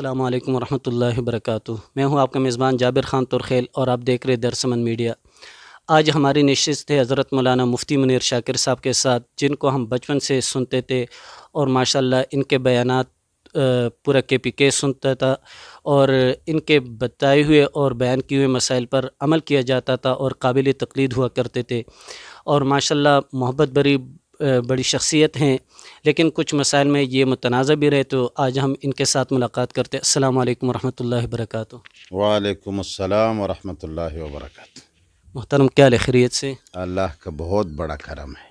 السلام علیکم ورحمۃ اللہ وبرکاتہ۔ میں ہوں آپ کا میزبان جابر خان ترخیل اور آپ دیکھ رہے درسمند میڈیا۔ آج ہماری نشست ہے حضرت مولانا مفتی منیر شاکر صاحب کے ساتھ، جن کو ہم بچپن سے سنتے تھے اور ماشاءاللہ ان کے بیانات پورا KPK سنتا تھا اور ان کے بتائے ہوئے اور بیان کیے ہوئے مسائل پر عمل کیا جاتا تھا اور قابل تقلید ہوا کرتے تھے، اور ماشاءاللہ محبت بری بڑی شخصیت ہیں، لیکن کچھ مسائل میں یہ متنازع بھی رہے، تو آج ہم ان کے ساتھ ملاقات کرتے ہیں۔ السلام علیکم ورحمۃ اللہ وبرکاتہ۔ وعلیکم السلام ورحمۃ اللہ وبرکاتہ۔ محترم، کیا حال ہے؟ خیریت سے؟ اللہ کا بہت بڑا کرم ہے۔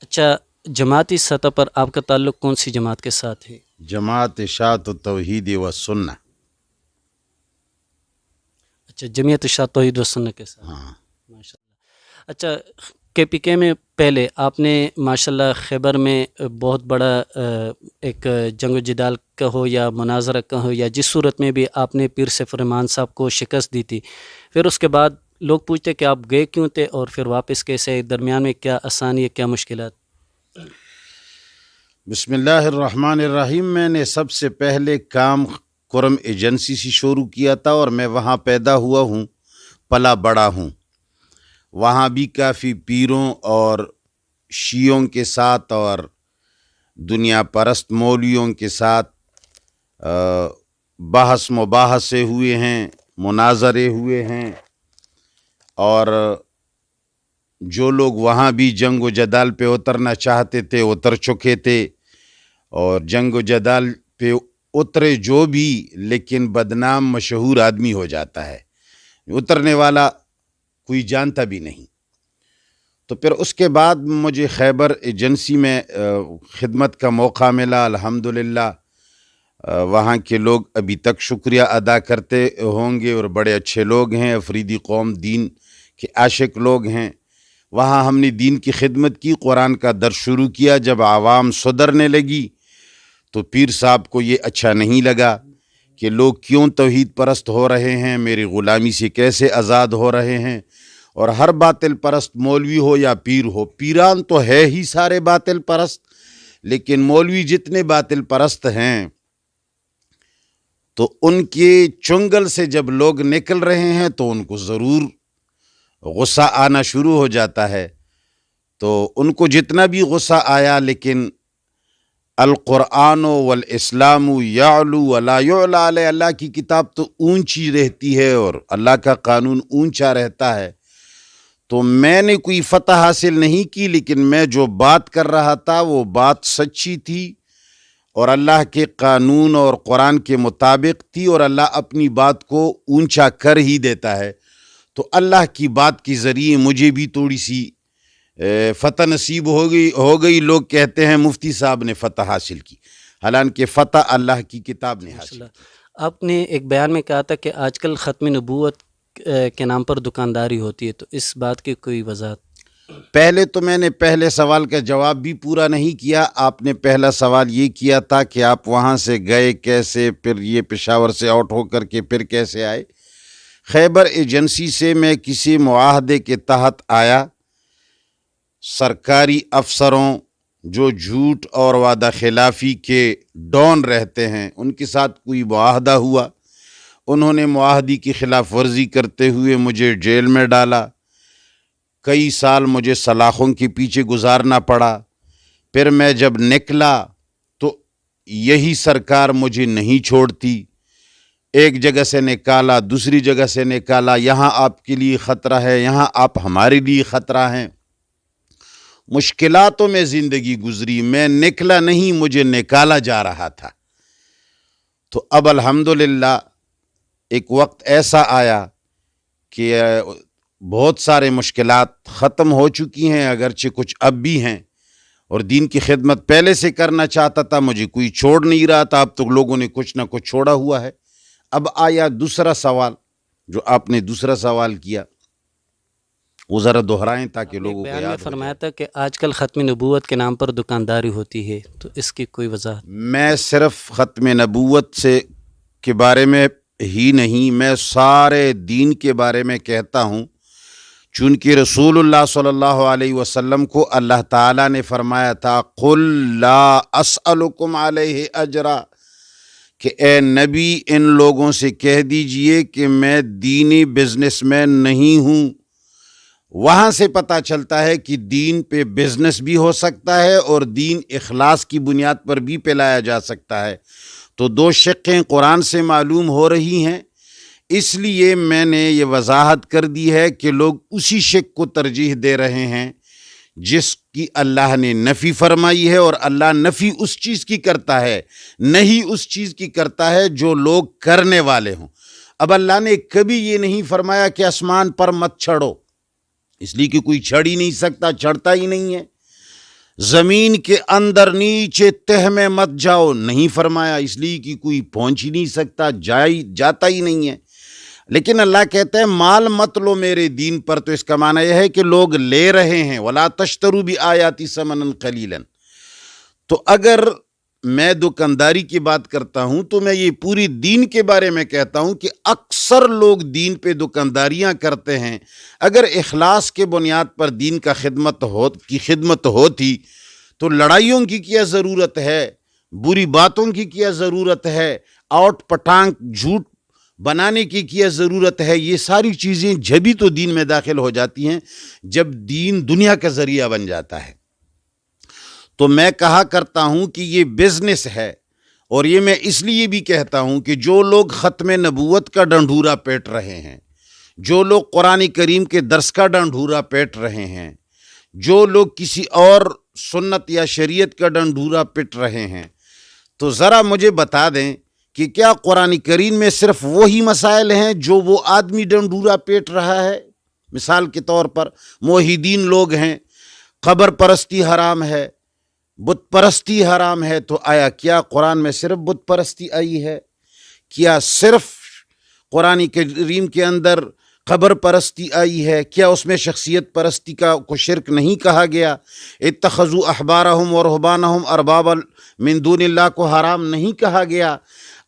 اچھا، جماعتی سطح پر آپ کا تعلق کون سی جماعت کے ساتھ ہے؟ جماعت اشاعت التوحید و سنہ۔ اچھا، جمعیت اشاعت توحید و سنہ کے ساتھ، ہاں، ماشاءاللہ۔ اچھا، KPK میں پہلے آپ نے ماشاءاللہ خیبر میں بہت بڑا ایک جنگ و جدال کا ہو یا مناظرہ کا ہو یا جس صورت میں بھی آپ نے پیر سیف الرحمن صاحب کو شکست دی تھی، پھر اس کے بعد لوگ پوچھتے کہ آپ گئے کیوں تھے اور پھر واپس کیسے، درمیان میں کیا آسانی ہے، کیا مشکلات؟ بسم اللہ الرحمن الرحیم۔ میں نے سب سے پہلے کام کرم ایجنسی سے شروع کیا تھا، اور میں وہاں پیدا ہوا ہوں، پلا بڑا ہوں۔ وہاں بھی کافی پیروں اور شیعوں کے ساتھ اور دنیا پرست مولویوں کے ساتھ بحث مباحثے ہوئے ہیں، مناظرے ہوئے ہیں، اور جو لوگ وہاں بھی جنگ و جدال پہ اترنا چاہتے تھے اتر چکے تھے، اور جنگ و جدال پہ اترے جو بھی، لیکن بدنام مشہور آدمی ہو جاتا ہے، اترنے والا کوئی جانتا بھی نہیں۔ تو پھر اس کے بعد مجھے خیبر ایجنسی میں خدمت کا موقع ملا، الحمدللہ۔ وہاں کے لوگ ابھی تک شکریہ ادا کرتے ہوں گے، اور بڑے اچھے لوگ ہیں، افریدی قوم، دین کے عاشق لوگ ہیں۔ وہاں ہم نے دین کی خدمت کی، قرآن کا درس شروع کیا۔ جب عوام سدھرنے لگی تو پیر صاحب کو یہ اچھا نہیں لگا کہ لوگ کیوں توحید پرست ہو رہے ہیں، میری غلامی سے کیسے آزاد ہو رہے ہیں، اور ہر باطل پرست مولوی ہو یا پیر ہو، پیران تو ہے ہی سارے باطل پرست، لیکن مولوی جتنے باطل پرست ہیں، تو ان کے چنگل سے جب لوگ نکل رہے ہیں تو ان کو ضرور غصہ آنا شروع ہو جاتا ہے۔ تو ان کو جتنا بھی غصہ آیا، لیکن القرآن والاسلام یعلو ولا یعلی علیہ، اللہ کی کتاب تو اونچی رہتی ہے اور اللہ کا قانون اونچا رہتا ہے۔ تو میں نے کوئی فتح حاصل نہیں کی، لیکن میں جو بات کر رہا تھا وہ بات سچی تھی اور اللہ کے قانون اور قرآن کے مطابق تھی، اور اللہ اپنی بات کو اونچا کر ہی دیتا ہے۔ تو اللہ کی بات کے ذریعے مجھے بھی تھوڑی سی فتح نصیب ہو گئی۔ لوگ کہتے ہیں مفتی صاحب نے فتح حاصل کی، حالانکہ فتح اللہ کی کتاب نے حاصل کی۔ آپ نے ایک بیان میں کہا تھا کہ آج کل ختم نبوت کے نام پر دکانداری ہوتی ہے، تو اس بات کی کوئی وضاحت؟ پہلے تو میں نے پہلے سوال کا جواب بھی پورا نہیں کیا۔ آپ نے پہلا سوال یہ کیا تھا کہ آپ وہاں سے گئے کیسے، پھر یہ پشاور سے آؤٹ ہو کر کے پھر کیسے آئے۔ خیبر ایجنسی سے میں کسی معاہدے کے تحت آیا۔ سرکاری افسروں جو جھوٹ اور وعدہ خلافی کے ڈون رہتے ہیں، ان کے ساتھ کوئی معاہدہ ہوا، انہوں نے معاہدے کی خلاف ورزی کرتے ہوئے مجھے جیل میں ڈالا۔ کئی سال مجھے سلاخوں کے پیچھے گزارنا پڑا۔ پھر میں جب نکلا تو یہی سرکار مجھے نہیں چھوڑتی، ایک جگہ سے نکالا، دوسری جگہ سے نکالا، یہاں آپ کے لیے خطرہ ہے، یہاں آپ ہمارے لیے خطرہ ہیں۔ مشکلاتوں میں زندگی گزری، میں نکلا نہیں، مجھے نکالا جا رہا تھا۔ تو اب الحمدللہ ایک وقت ایسا آیا کہ بہت سارے مشکلات ختم ہو چکی ہیں، اگرچہ کچھ اب بھی ہیں، اور دین کی خدمت پہلے سے کرنا چاہتا تھا، مجھے کوئی چھوڑ نہیں رہا تھا۔ اب تو لوگوں نے کچھ نہ کچھ چھوڑا ہوا ہے۔ اب آیا دوسرا سوال، جو آپ نے دوسرا سوال کیا، وہ ذرا دہرائیں تاکہ لوگوں کو یاد ہو بیان میں جائے۔ فرمایا تھا کہ آج کل ختم نبوت کے نام پر دکانداری ہوتی ہے، تو اس کی کوئی وضاحت؟ میں صرف ختم نبوت کے بارے میں ہی نہیں، میں سارے دین کے بارے میں کہتا ہوں، چونکہ رسول اللہ صلی اللہ علیہ وسلم کو اللہ تعالیٰ نے فرمایا تھا قُل لا اسألکم علیہ اجرا، کہ اے نبی ان لوگوں سے کہہ دیجئے کہ میں دینی بزنس مین نہیں ہوں۔ وہاں سے پتہ چلتا ہے کہ دین پہ بزنس بھی ہو سکتا ہے اور دین اخلاص کی بنیاد پر بھی پھیلایا جا سکتا ہے۔ تو دو شقیں قرآن سے معلوم ہو رہی ہیں، اس لیے میں نے یہ وضاحت کر دی ہے کہ لوگ اسی شق کو ترجیح دے رہے ہیں جس کی اللہ نے نفی فرمائی ہے، اور اللہ نفی اس چیز کی کرتا ہے، نہیں اس چیز کی کرتا ہے جو لوگ کرنے والے ہوں۔ اب اللہ نے کبھی یہ نہیں فرمایا کہ آسمان پر مت چڑھو، اس لیے کہ کوئی چڑھ ہی نہیں سکتا، چڑھتا ہی نہیں ہے۔ زمین کے اندر نیچے تہ میں مت جاؤ، نہیں فرمایا، اس لیے کہ کوئی پہنچ ہی نہیں سکتا، جاتا ہی نہیں ہے۔ لیکن اللہ کہتا ہے مال مت لو میرے دین پر، تو اس کا معنی یہ ہے کہ لوگ لے رہے ہیں، وَلَا تَشْتَرُوا بِآيَاتِي ثَمَنًا قَلِيلًا۔ تو اگر میں دکانداری کی بات کرتا ہوں تو میں یہ پوری دین کے بارے میں کہتا ہوں کہ اکثر لوگ دین پہ دکانداریاں کرتے ہیں۔ اگر اخلاص کے بنیاد پر دین کی خدمت ہوتی تو لڑائیوں کی کیا ضرورت ہے، بری باتوں کی کیا ضرورت ہے، آؤٹ پٹانگ جھوٹ بنانے کی کیا ضرورت ہے؟ یہ ساری چیزیں جبھی تو دین میں داخل ہو جاتی ہیں جب دین دنیا کا ذریعہ بن جاتا ہے۔ تو میں کہا کرتا ہوں کہ یہ بزنس ہے، اور یہ میں اس لیے بھی کہتا ہوں کہ جو لوگ ختم نبوت کا ڈنڈورا پیٹ رہے ہیں، جو لوگ قرآن کریم کے درس کا ڈنڈورا پیٹ رہے ہیں، جو لوگ کسی اور سنت یا شریعت کا ڈنڈورا پیٹ رہے ہیں، تو ذرا مجھے بتا دیں کہ کیا قرآن کریم میں صرف وہی مسائل ہیں جو وہ آدمی ڈنڈورا پیٹ رہا ہے؟ مثال کے طور پر موحدین لوگ ہیں، قبر پرستی حرام ہے، بت پرستی حرام ہے، تو آیا کیا قرآن میں صرف بت پرستی آئی ہے؟ کیا صرف قرآن کریم کے اندر قبر پرستی آئی ہے؟ کیا اس میں شخصیت پرستی کو شرک نہیں کہا گیا؟ اتخذوا احبارہم ورہبانہم اربابا من دون اللہ کو حرام نہیں کہا گیا؟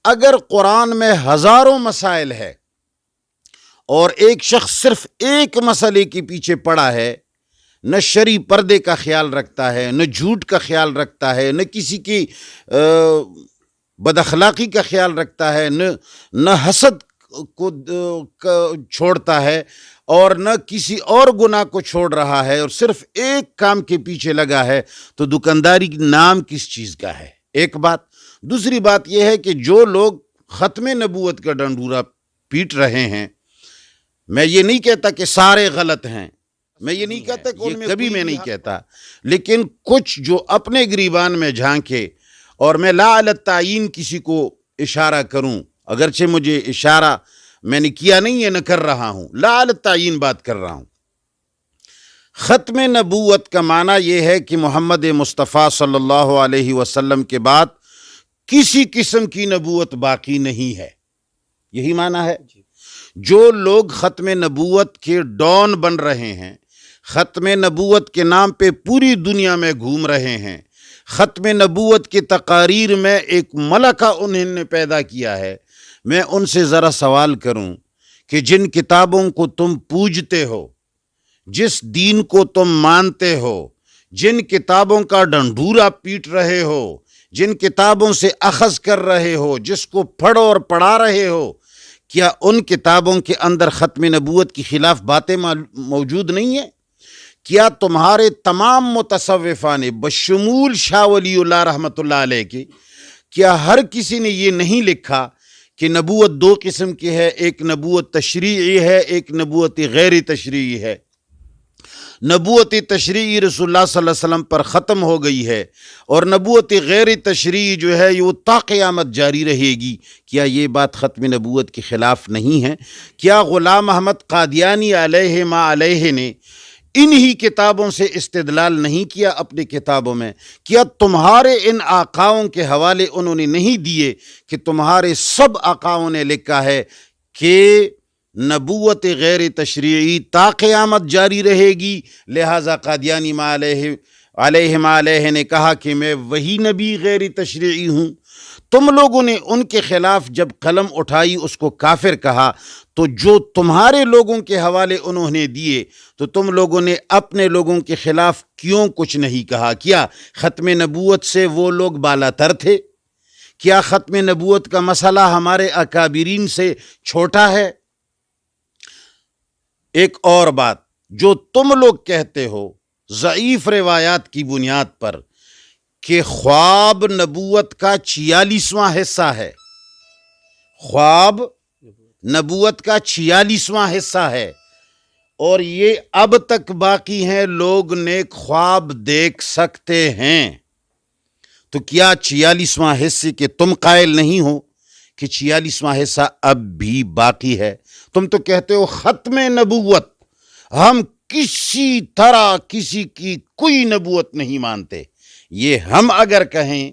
اگر قرآن میں ہزاروں مسائل ہے اور ایک شخص صرف ایک مسئلے کے پیچھے پڑا ہے، نہ شرعی پردے کا خیال رکھتا ہے، نہ جھوٹ کا خیال رکھتا ہے، نہ کسی کی بد اخلاقی کا خیال رکھتا ہے، نہ حسد کو چھوڑتا ہے، اور نہ کسی اور گناہ کو چھوڑ رہا ہے، اور صرف ایک کام کے پیچھے لگا ہے، تو دکانداری نام کس چیز کا ہے؟ ایک بات۔ دوسری بات یہ ہے کہ جو لوگ ختم نبوت کا ڈنڈورا پیٹ رہے ہیں، میں یہ نہیں کہتا کہ سارے غلط ہیں، میں یہ نہیں کہتا کہ ان میں کبھی میں نہیں کہتا، لیکن کچھ جو اپنے گریبان میں جھانکے، اور میں لا علی التعیین کسی کو اشارہ کروں، اگرچہ مجھے اشارہ میں نے کیا نہیں ہے، نہ کر رہا ہوں، لا علی التعیین بات کر رہا ہوں۔ ختم نبوت کا معنی یہ ہے کہ محمد مصطفیٰ صلی اللہ علیہ وسلم کے بعد کسی قسم کی نبوت باقی نہیں ہے، یہی معنی ہے۔ جو لوگ ختم نبوت کے ڈان بن رہے ہیں، ختم نبوت کے نام پہ پوری دنیا میں گھوم رہے ہیں، ختم نبوت کی تقاریر میں ایک ملکہ انہوں نے پیدا کیا ہے، میں ان سے ذرا سوال کروں کہ جن کتابوں کو تم پوجتے ہو، جس دین کو تم مانتے ہو، جن کتابوں کا ڈنڈورا پیٹ رہے ہو، جن کتابوں سے اخذ کر رہے ہو، جس کو پڑھو اور پڑھا رہے ہو، کیا ان کتابوں کے اندر ختم نبوت کی خلاف باتیں موجود نہیں ہیں؟ کیا تمہارے تمام متصوفان بشمول شاہ ولی اللہ رحمۃ اللہ علیہ کی، کیا ہر کسی نے یہ نہیں لکھا کہ نبوت دو قسم کی ہے، ایک نبوت تشریعی ہے، ایک نبوت غیر تشریعی ہے؟ نبوت تشریعی رسول اللہ صلی اللہ علیہ وسلم پر ختم ہو گئی ہے، اور نبوت غیر تشریعی جو ہے یہ تا قیامت جاری رہے گی۔ کیا یہ بات ختم نبوت کے خلاف نہیں ہے؟ کیا غلام احمد قادیانی علیہ ما علیہ نے انہی کتابوں سے استدلال نہیں کیا اپنی کتابوں میں؟ کیا تمہارے ان آقاؤں کے حوالے انہوں نے نہیں دیے کہ تمہارے سب آقاؤں نے لکھا ہے کہ نبوت غیر تشریعی تا قیامت جاری رہے گی، لہٰذا قادیانی علیہ نے کہا کہ میں وہی نبی غیر تشریعی ہوں۔ تم لوگوں نے ان کے خلاف جب قلم اٹھائی اس کو کافر کہا، تو جو تمہارے لوگوں کے حوالے انہوں نے دیے تو تم لوگوں نے اپنے لوگوں کے خلاف کیوں کچھ نہیں کہا؟ کیا ختم نبوت سے وہ لوگ بالا تر تھے؟ کیا ختم نبوت کا مسئلہ ہمارے اکابرین سے چھوٹا ہے؟ ایک اور بات، جو تم لوگ کہتے ہو ضعیف روایات کی بنیاد پر کہ خواب نبوت کا 46واں حصہ ہے، خواب نبوت کا 46واں حصہ ہے، اور یہ اب تک باقی ہیں، لوگ نیک خواب دیکھ سکتے ہیں، تو کیا 46واں حصے کے تم قائل نہیں ہو کہ 46واں حصہ اب بھی باقی ہے؟ تم تو کہتے ہو ختم نبوت، ہم کسی طرح کسی کی کوئی نبوت نہیں مانتے۔ یہ ہم اگر کہیں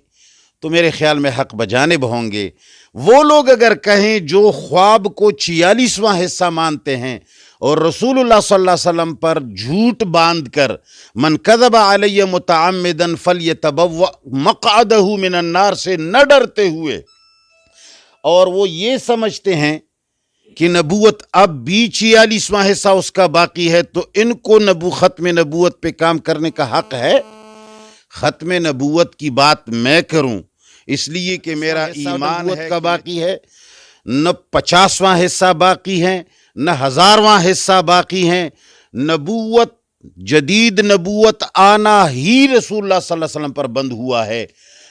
تو میرے خیال میں حق بجانب ہوں گے۔ وہ لوگ اگر کہیں جو خواب کو 46واں حصہ مانتے ہیں اور رسول اللہ صلی اللہ علیہ وسلم پر جھوٹ باندھ کر من کذب علی متعمدا فلیتبوأ مقعدہ من النار سے نہ ڈرتے ہوئے، اور وہ یہ سمجھتے ہیں کہ نبوت اب بھی 46واں حصہ اس کا باقی ہے، تو ان کو ختم نبوت پہ کام کرنے کا حق ہے؟ ختم نبوت کی بات میں کروں اس لیے کہ میرا ایمان نبوت کا باقی ہے، نہ 50واں حصہ باقی ہے، نہ 1000واں حصہ باقی ہیں۔ نبوت، جدید نبوت آنا ہی رسول اللہ صلی اللہ علیہ وسلم پر بند ہوا ہے۔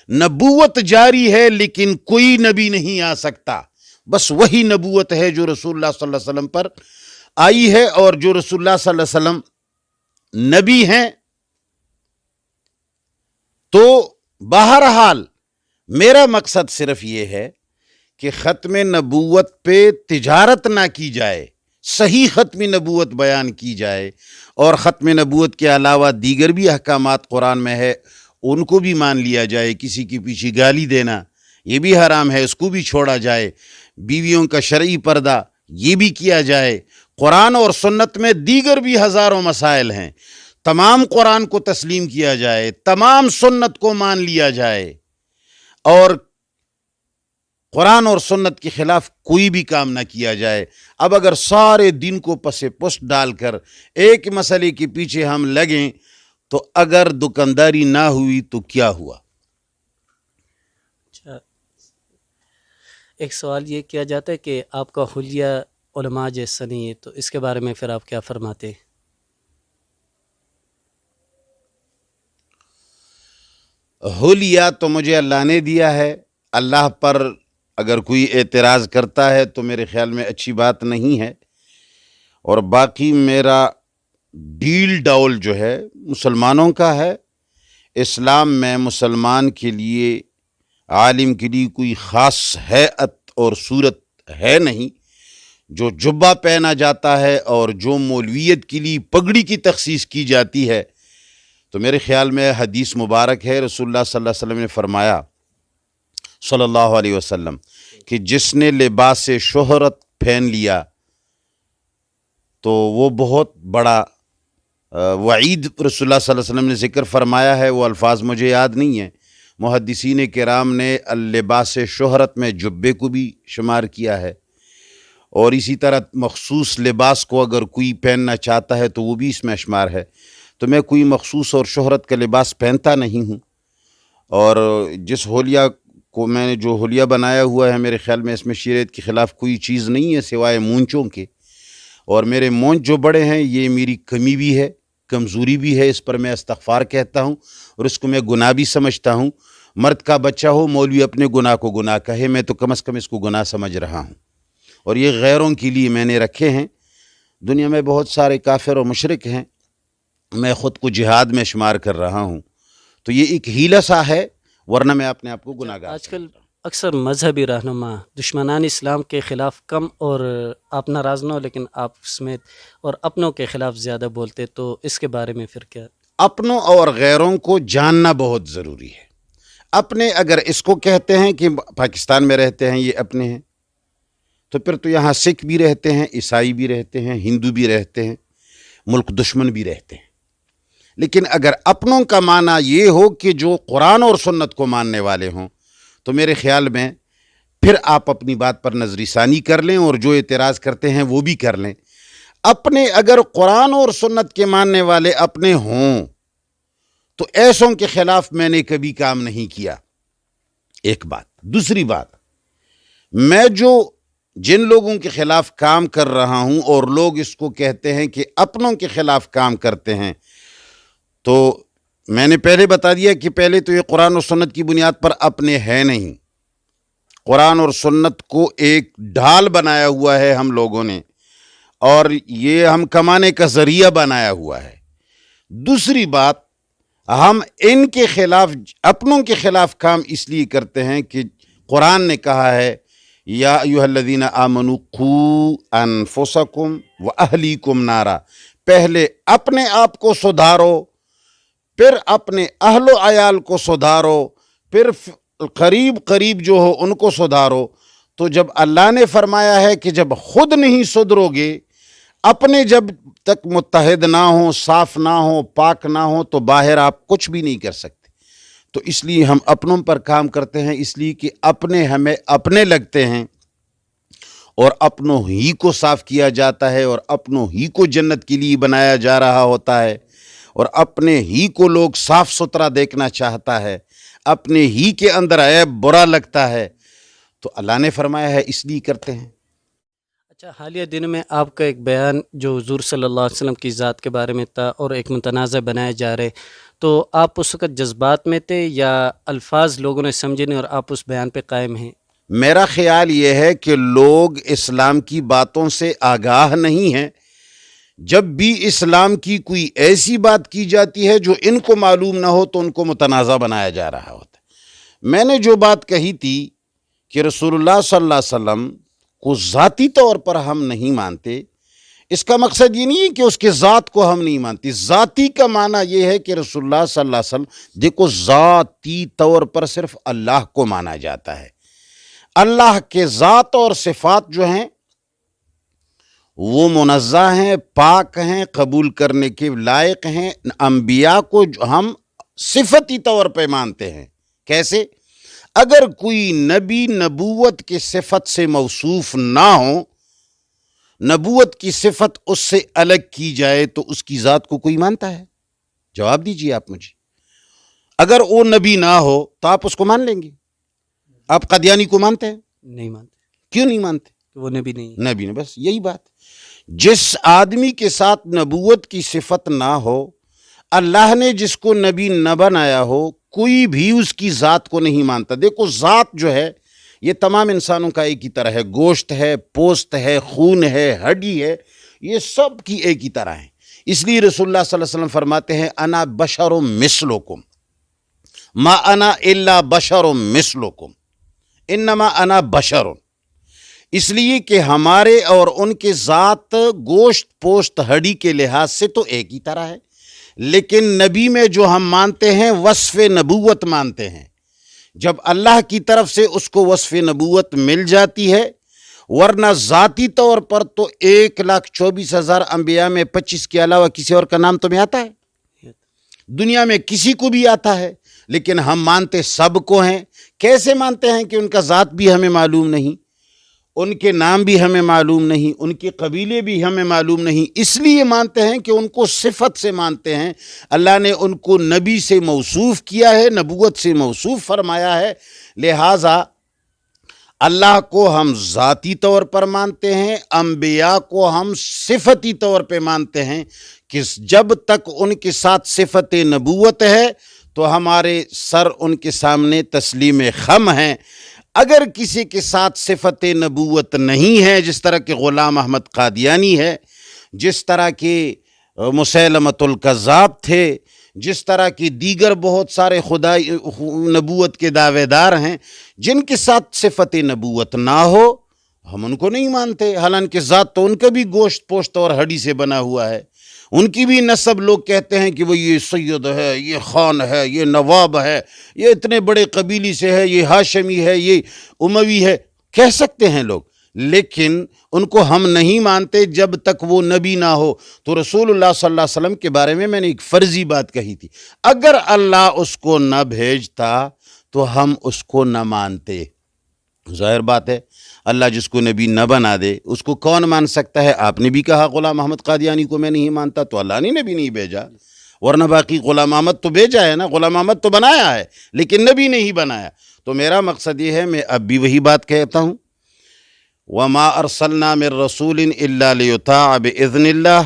نبوت جاری ہے لیکن کوئی نبی نہیں آ سکتا، بس وہی نبوت ہے جو رسول اللہ صلی اللہ علیہ وسلم پر آئی ہے، اور جو رسول اللہ صلی اللہ علیہ وسلم نبی ہیں۔ تو بہرحال میرا مقصد صرف یہ ہے کہ ختم نبوت پہ تجارت نہ کی جائے، صحیح ختم نبوت بیان کی جائے، اور ختم نبوت کے علاوہ دیگر بھی احکامات قرآن میں ہے ان کو بھی مان لیا جائے۔ کسی کی پیچھے گالی دینا یہ بھی حرام ہے، اس کو بھی چھوڑا جائے۔ بیویوں کا شرعی پردہ یہ بھی کیا جائے۔ قرآن اور سنت میں دیگر بھی ہزاروں مسائل ہیں، تمام قرآن کو تسلیم کیا جائے، تمام سنت کو مان لیا جائے، اور قرآن اور سنت کے خلاف کوئی بھی کام نہ کیا جائے۔ اب اگر سارے دن کو پس پشت ڈال کر ایک مسئلے کے پیچھے ہم لگیں تو اگر دکانداری نہ ہوئی تو کیا ہوا؟ اچھا، ایک سوال یہ کیا جاتا ہے کہ آپ کا حلیہ علماء جیسا نہیں ہے، تو اس کے بارے میں پھر آپ کیا فرماتے ہیں؟ حلیہ تو مجھے اللہ نے دیا ہے، اللہ پر اگر کوئی اعتراض کرتا ہے تو میرے خیال میں اچھی بات نہیں ہے، اور باقی میرا ڈیل ڈاول جو ہے مسلمانوں کا ہے۔ اسلام میں مسلمان کے لیے، عالم کے لیے کوئی خاص ہیئت اور صورت ہے نہیں۔ جو جبہ پہنا جاتا ہے اور جو مولویت کے لیے پگڑی کی تخصیص کی جاتی ہے، تو میرے خیال میں حدیث مبارک ہے، رسول اللہ صلی اللہ علیہ وسلم نے فرمایا صلی اللہ علیہ وسلم کہ جس نے لباس شہرت پہن لیا تو وہ بہت بڑا وعید رسول اللہ صلی اللہ علیہ وسلم نے ذکر فرمایا ہے۔ وہ الفاظ مجھے یاد نہیں ہیں، محدثین کرام نے لباس شہرت میں جبے کو بھی شمار کیا ہے، اور اسی طرح مخصوص لباس کو اگر کوئی پہننا چاہتا ہے تو وہ بھی اس میں شمار ہے۔ تو میں کوئی مخصوص اور شہرت کا لباس پہنتا نہیں ہوں، اور جس حلیہ کو میں نے جو حلیہ بنایا ہوا ہے، میرے خیال میں اس میں شریعت کے خلاف کوئی چیز نہیں ہے سوائے مونچوں کے، اور میرے مونچ جو بڑے ہیں یہ میری کمی بھی ہے، کمزوری بھی ہے، اس پر میں استغفار کہتا ہوں، اور اس کو میں گناہ بھی سمجھتا ہوں۔ مرد کا بچہ ہو، مولوی اپنے گناہ کو گناہ کہے، میں تو کم از کم اس کو گناہ سمجھ رہا ہوں، اور یہ غیروں کے لیے میں نے رکھے ہیں۔ دنیا میں بہت سارے کافر اور مشرک ہیں، میں خود کو جہاد میں شمار کر رہا ہوں، تو یہ ایک ہیلہ سا ہے، ورنہ میں اپنے آپ کو گناہ گار۔ آج کل اکثر مذہبی رہنما دشمنان اسلام کے خلاف کم، اور آپ ناراض نہ ہو لیکن آپ سمیت اور اپنوں کے خلاف زیادہ بولتے، تو اس کے بارے میں پھر کیا؟ اپنوں اور غیروں کو جاننا بہت ضروری ہے۔ اپنے اگر اس کو کہتے ہیں کہ پاکستان میں رہتے ہیں یہ اپنے ہیں، تو پھر تو یہاں سکھ بھی رہتے ہیں، عیسائی بھی رہتے ہیں، ہندو بھی رہتے ہیں، ملک دشمن بھی رہتے ہیں۔ لیکن اگر اپنوں کا معنی یہ ہو کہ جو قرآن اور سنت کو ماننے والے ہوں، تو میرے خیال میں پھر آپ اپنی بات پر نظر ثانی کر لیں، اور جو اعتراض کرتے ہیں وہ بھی کر لیں۔ اپنے اگر قرآن اور سنت کے ماننے والے اپنے ہوں تو ایسوں کے خلاف میں نے کبھی کام نہیں کیا، ایک بات۔ دوسری بات، میں جن لوگوں کے خلاف کام کر رہا ہوں اور لوگ اس کو کہتے ہیں کہ اپنوں کے خلاف کام کرتے ہیں، تو میں نے پہلے بتا دیا کہ پہلے تو یہ قرآن اور سنت کی بنیاد پر اپنے ہے نہیں، قرآن اور سنت کو ایک ڈھال بنایا ہوا ہے ہم لوگوں نے، اور یہ ہم کمانے کا ذریعہ بنایا ہوا ہے۔ دوسری بات، ہم ان کے خلاف، اپنوں کے خلاف کام اس لیے کرتے ہیں کہ قرآن نے کہا ہے یا ایھا الذین آمنوا قوا انفسکم واہلیکم نارا، پہلے اپنے آپ کو سدھارو، پھر اپنے اہل و عیال کو سدھارو، پھر قریب جو ہو ان کو سدھارو۔ تو جب اللہ نے فرمایا ہے کہ جب خود نہیں سدھرو گے، اپنے جب تک متحد نہ ہوں، صاف نہ ہوں، پاک نہ ہوں، تو باہر آپ کچھ بھی نہیں کر سکتے۔ تو اس لیے ہم اپنوں پر کام کرتے ہیں، اس لیے کہ اپنے ہمیں اپنے لگتے ہیں، اور اپنوں ہی کو صاف کیا جاتا ہے، اور اپنوں ہی کو جنت کے لیے بنایا جا رہا ہوتا ہے، اور اپنے ہی کو لوگ صاف ستھرا دیکھنا چاہتا ہے، اپنے ہی کے اندر عیب برا لگتا ہے، تو اللہ نے فرمایا ہے اس لیے کرتے ہیں۔ اچھا، حالیہ دن میں آپ کا ایک بیان جو حضور صلی اللہ علیہ وسلم کی ذات کے بارے میں تھا اور ایک متنازع بنائے جا رہے، تو آپ اس وقت جذبات میں تھے یا الفاظ لوگوں نے سمجھے نہیں اور آپ اس بیان پہ قائم ہیں؟ میرا خیال یہ ہے کہ لوگ اسلام کی باتوں سے آگاہ نہیں ہیں۔ جب بھی اسلام کی کوئی ایسی بات کی جاتی ہے جو ان کو معلوم نہ ہو تو ان کو متنازع بنایا جا رہا ہوتا ہے۔ میں نے جو بات کہی تھی کہ رسول اللہ صلی اللہ علیہ وسلم کو ذاتی طور پر ہم نہیں مانتے، اس کا مقصد یہ نہیں ہے کہ اس کے ذات کو ہم نہیں مانتے۔ ذاتی کا معنی یہ ہے کہ رسول اللہ صلی اللہ علیہ وسلم، دیکھو، ذاتی طور پر صرف اللہ کو مانا جاتا ہے۔ اللہ کے ذات اور صفات جو ہیں وہ منزہ ہیں، پاک ہیں، قبول کرنے کے لائق ہیں۔ انبیاء کو جو ہم صفتی طور پہ مانتے ہیں۔ کیسے؟ اگر کوئی نبی نبوت کی صفت سے موصوف نہ ہو، نبوت کی صفت اس سے الگ کی جائے، تو اس کی ذات کو کوئی مانتا ہے؟ جواب دیجئے آپ مجھے۔ اگر وہ نبی نہ ہو تو آپ اس کو مان لیں گے؟ آپ قادیانی کو مانتے ہیں؟ نہیں مانتے۔ کیوں نہیں مانتے؟ کہ وہ نبی نہیں ہے۔ نبی نے، بس یہی بات۔ جس آدمی کے ساتھ نبوت کی صفت نہ ہو، اللہ نے جس کو نبی نہ بنایا ہو، کوئی بھی اس کی ذات کو نہیں مانتا۔ دیکھو، ذات جو ہے یہ تمام انسانوں کا ایک ہی طرح ہے، گوشت ہے، پوست ہے، خون ہے، ہڈی ہے، یہ سب کی ایک ہی طرح ہے۔ اس لیے رسول اللہ صلی اللہ علیہ وسلم فرماتے ہیں انا بشر مثلکم ما انا الا بشر مثلکم انما انا بشر، اس لیے کہ ہمارے اور ان کے ذات گوشت پوست ہڈی کے لحاظ سے تو ایک ہی طرح ہے، لیکن نبی میں جو ہم مانتے ہیں وصف نبوت مانتے ہیں۔ جب اللہ کی طرف سے اس کو وصف نبوت مل جاتی ہے، ورنہ ذاتی طور پر تو 1,24,000 انبیاء میں 25 کے علاوہ کسی اور کا نام تمہیں آتا ہے؟ دنیا میں کسی کو بھی آتا ہے، لیکن ہم مانتے سب کو ہیں۔ کیسے مانتے ہیں؟ کہ ان کا ذات بھی ہمیں معلوم نہیں، ان کے نام بھی ہمیں معلوم نہیں، ان کے قبیلے بھی ہمیں معلوم نہیں، اس لیے مانتے ہیں کہ ان کو صفت سے مانتے ہیں۔ اللہ نے ان کو نبی سے موصوف کیا ہے، نبوت سے موصوف فرمایا ہے، لہٰذا اللہ کو ہم ذاتی طور پر مانتے ہیں، انبیاء کو ہم صفتی طور پہ مانتے ہیں، کہ جب تک ان کے ساتھ صفت نبوت ہے تو ہمارے سر ان کے سامنے تسلیم خم ہیں۔ اگر کسی کے ساتھ صفت نبوت نہیں ہے، جس طرح کہ غلام احمد قادیانی ہے، جس طرح کے مسیلمۃ الکذاب تھے، جس طرح کی دیگر بہت سارے خدائی نبوت کے دعوے دار ہیں، جن کے ساتھ صفت نبوت نہ ہو، ہم ان کو نہیں مانتے، حالانکہ ذات تو ان کا بھی گوشت پوشت اور ہڈی سے بنا ہوا ہے، ان کی بھی نسب لوگ کہتے ہیں کہ وہ یہ سید ہے، یہ خان ہے، یہ نواب ہے، یہ اتنے بڑے قبیلے سے ہے، یہ ہاشمی ہے، یہ اموی ہے، کہہ سکتے ہیں لوگ، لیکن ان کو ہم نہیں مانتے جب تک وہ نبی نہ ہو۔ تو رسول اللہ صلی اللہ علیہ وسلم کے بارے میں نے ایک فرضی بات کہی تھی، اگر اللہ اس کو نہ بھیجتا تو ہم اس کو نہ مانتے۔ ظاہر بات ہے، اللہ جس کو نبی نہ بنا دے اس کو کون مان سکتا ہے؟ آپ نے بھی کہا غلام احمد قادیانی کو میں نہیں مانتا، تو اللہ نے نبی نہیں بھیجا، ورنہ باقی غلام احمد تو بھیجا ہے نا، غلام احمد تو بنایا ہے لیکن نبی نہیں بنایا۔ تو میرا مقصد یہ ہے، میں اب بھی وہی بات کہتا ہوں، وما ارسلنا من رسول الا لیطاع باذن اللہ،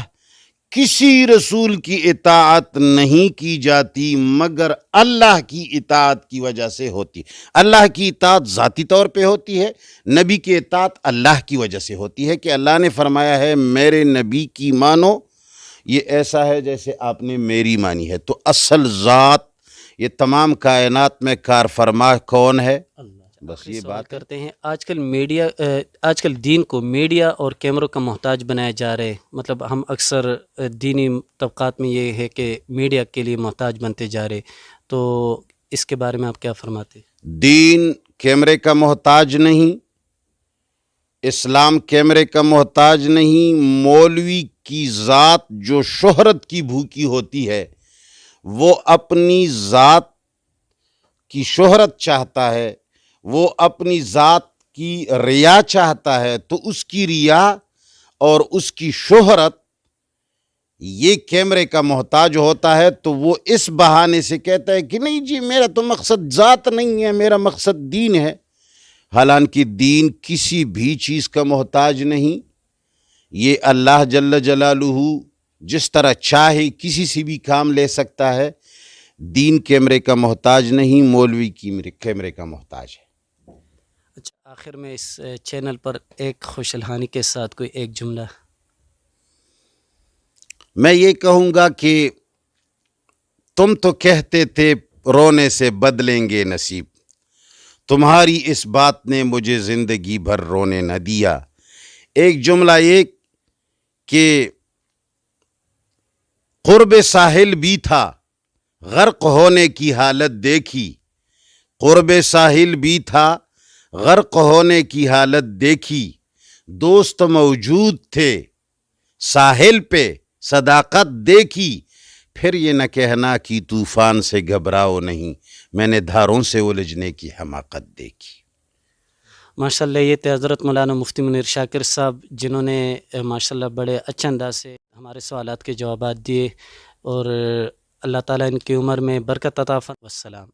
کسی رسول کی اطاعت نہیں کی جاتی مگر اللہ کی اطاعت کی وجہ سے ہوتی۔ اللہ کی اطاعت ذاتی طور پہ ہوتی ہے، نبی کی اطاعت اللہ کی وجہ سے ہوتی ہے کہ اللہ نے فرمایا ہے میرے نبی کی مانو، یہ ایسا ہے جیسے آپ نے میری مانی ہے۔ تو اصل ذات، یہ تمام کائنات میں کار فرما کون ہے؟ بس یہ بات کرتے ہیں، آج کل دین کو میڈیا اور کیمروں کا محتاج بنایا جا رہے، مطلب ہم اکثر دینی طبقات میں یہ ہے کہ میڈیا کے لیے محتاج بنتے جا رہے، تو اس کے بارے میں آپ کیا فرماتے؟ دین کیمرے کا محتاج نہیں، اسلام کیمرے کا محتاج نہیں۔ مولوی کی ذات جو شہرت کی بھوکی ہوتی ہے، وہ اپنی ذات کی شہرت چاہتا ہے، وہ اپنی ذات کی ریا چاہتا ہے، تو اس کی ریا اور اس کی شہرت یہ کیمرے کا محتاج ہوتا ہے، تو وہ اس بہانے سے کہتا ہے کہ نہیں جی میرا تو مقصد ذات نہیں ہے، میرا مقصد دین ہے۔ حالانکہ دین کسی بھی چیز کا محتاج نہیں، یہ اللہ جل جلالہ جس طرح چاہے کسی سے بھی کام لے سکتا ہے۔ دین کیمرے کا محتاج نہیں، مولوی کیمرے کا محتاج ہے۔ اچھا، آخر میں اس چینل پر ایک خوش الحانی کے ساتھ کوئی ایک جملہ۔ میں یہ کہوں گا کہ تم تو کہتے تھے رونے سے بدلیں گے نصیب، تمہاری اس بات نے مجھے زندگی بھر رونے نہ دیا۔ ایک جملہ یہ کہ قرب ساحل بھی تھا، غرق ہونے کی حالت دیکھی، قرب ساحل بھی تھا، غرق ہونے کی حالت دیکھی، دوست موجود تھے ساحل پہ، صداقت دیکھی، پھر یہ نہ کہنا کہ طوفان سے گھبراؤ نہیں، میں نے دھاروں سے الجھنے کی حماقت دیکھی۔ ماشاءاللہ، یہ تھے حضرت مولانا مفتی منیر شاکر صاحب، جنہوں نے ماشاءاللہ بڑے اچھے انداز سے ہمارے سوالات کے جوابات دیے، اور اللہ تعالیٰ ان کی عمر میں برکت عطا فرمائے۔ والسلام۔